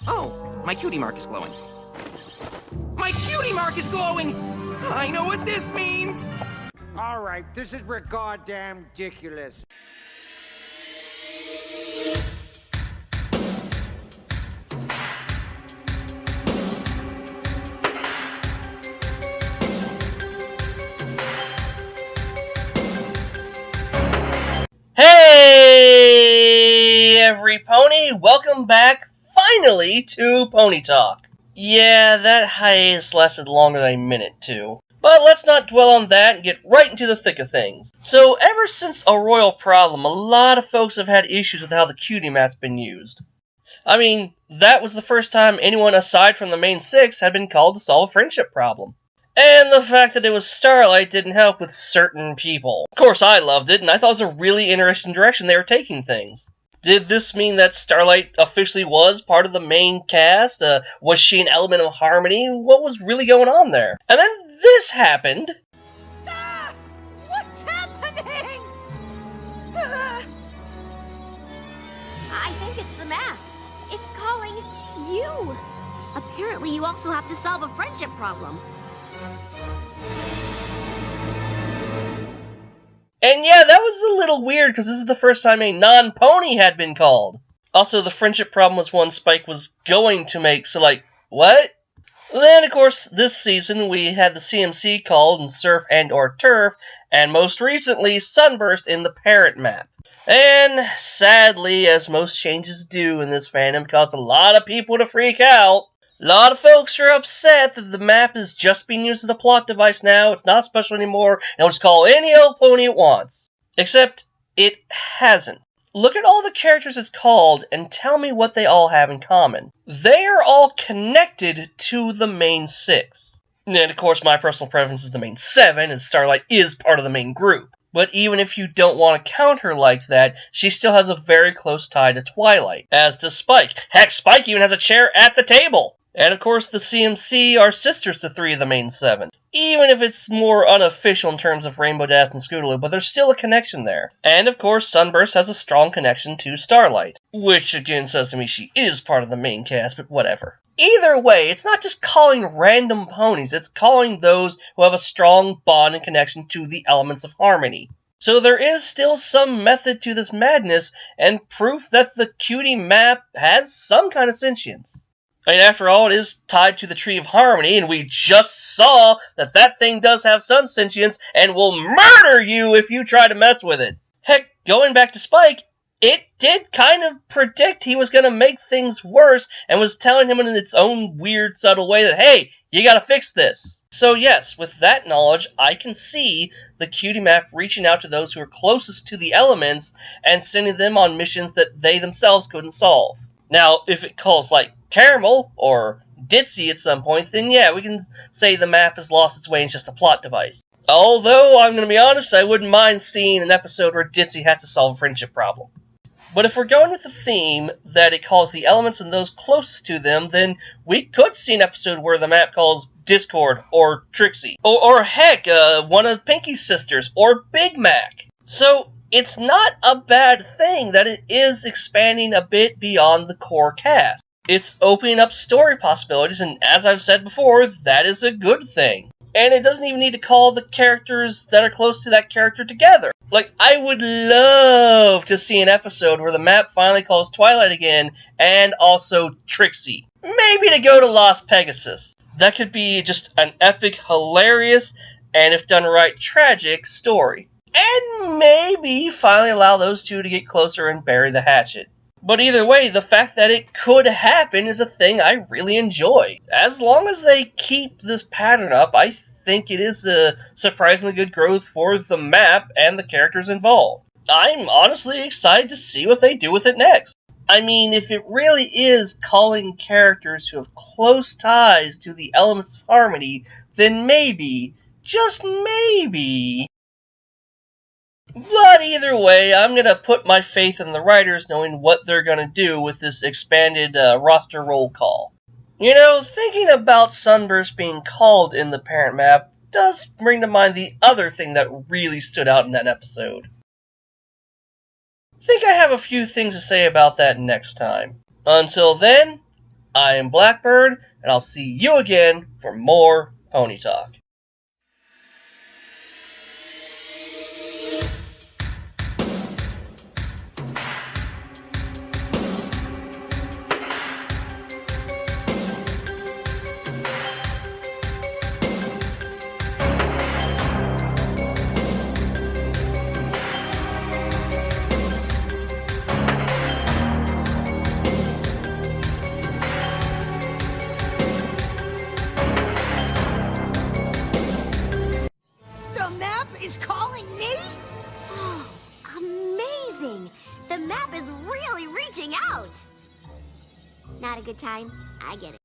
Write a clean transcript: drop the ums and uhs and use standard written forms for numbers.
Oh, my cutie mark is glowing. My cutie mark is glowing! I know what this means! Alright, this is goddamn ridiculous. Hey, every pony! Welcome back, finally, to Pony Talk. Yeah, that hiatus lasted longer than a minute, too. But let's not dwell on that and get right into the thick of things. So, ever since A Royal Problem, a lot of folks have had issues with how the Cutie Map's been used. I mean, that was the first time anyone aside from the main six had been called to solve a friendship problem. And the fact that it was Starlight didn't help with certain people. Of course, I loved it, and I thought it was a really interesting direction they were taking things. Did this mean that Starlight officially was part of the main cast? Was she an element of harmony? What was really going on there? And then this happened. Ah! What's happening? Ah! I think it's the map. It's calling you. Apparently, you also have to solve a friendship problem. And yeah, that was a little weird, because this is the first time a non-pony had been called. Also, the friendship problem was one Spike was going to make, so like, what? Then, of course, this season we had the CMC called in Surf and or Turf, and most recently, Sunburst in the parent map. And sadly, as most changes do in this fandom, caused a lot of people to freak out. A lot of folks are upset that the map is just being used as a plot device now, it's not special anymore, and it'll just call any old pony it wants. Except, it hasn't. Look at all the characters it's called, and tell me what they all have in common. They are all connected to the main six. And of course, my personal preference is the main seven, and Starlight is part of the main group. But even if you don't want to count her like that, she still has a very close tie to Twilight, as does Spike. Heck, Spike even has a chair at the table! And of course, the CMC are sisters to three of the main seven. Even if it's more unofficial in terms of Rainbow Dash and Scootaloo, but there's still a connection there. And of course, Sunburst has a strong connection to Starlight. Which again says to me she is part of the main cast, but whatever. Either way, it's not just calling random ponies, it's calling those who have a strong bond and connection to the elements of harmony. So there is still some method to this madness, and proof that the Cutie Map has some kind of sentience. I mean, after all, it is tied to the Tree of Harmony, and we just saw that that thing does have some sentience and will murder you if you try to mess with it. Heck, going back to Spike, it did kind of predict he was going to make things worse and was telling him in its own weird, subtle way that, hey, you gotta fix this. So yes, with that knowledge, I can see the Cutie Map reaching out to those who are closest to the elements and sending them on missions that they themselves couldn't solve. Now, if it calls like Caramel or Ditzy at some point, then yeah, we can say the map has lost its way and just a plot device. Although, I'm going to be honest, I wouldn't mind seeing an episode where Ditzy has to solve a friendship problem. But if we're going with the theme that it calls the elements and those closest to them, then we could see an episode where the map calls Discord or Trixie. Or heck, one of Pinky's sisters, or Big Mac. So, it's not a bad thing that it is expanding a bit beyond the core cast. It's opening up story possibilities, and as I've said before, that is a good thing. And it doesn't even need to call the characters that are close to that character together. Like, I would love to see an episode where the map finally calls Twilight again, and also Trixie. Maybe to go to Las Pegasus. That could be just an epic, hilarious, and if done right, tragic story. And maybe finally allow those two to get closer and bury the hatchet. But either way, the fact that it could happen is a thing I really enjoy. As long as they keep this pattern up, I think it is a surprisingly good growth for the map and the characters involved. I'm honestly excited to see what they do with it next. I mean, if it really is calling characters who have close ties to the elements of harmony, then maybe, just maybe... But either way, I'm going to put my faith in the writers knowing what they're going to do with this expanded roster roll call. You know, thinking about Sunburst being called in the parent map does bring to mind the other thing that really stood out in that episode. I think I have a few things to say about that next time. Until then, I am Blackbird, and I'll see you again for more Pony Talk. The map is calling me? Oh, amazing! The map is really reaching out! Not a good time? I get it.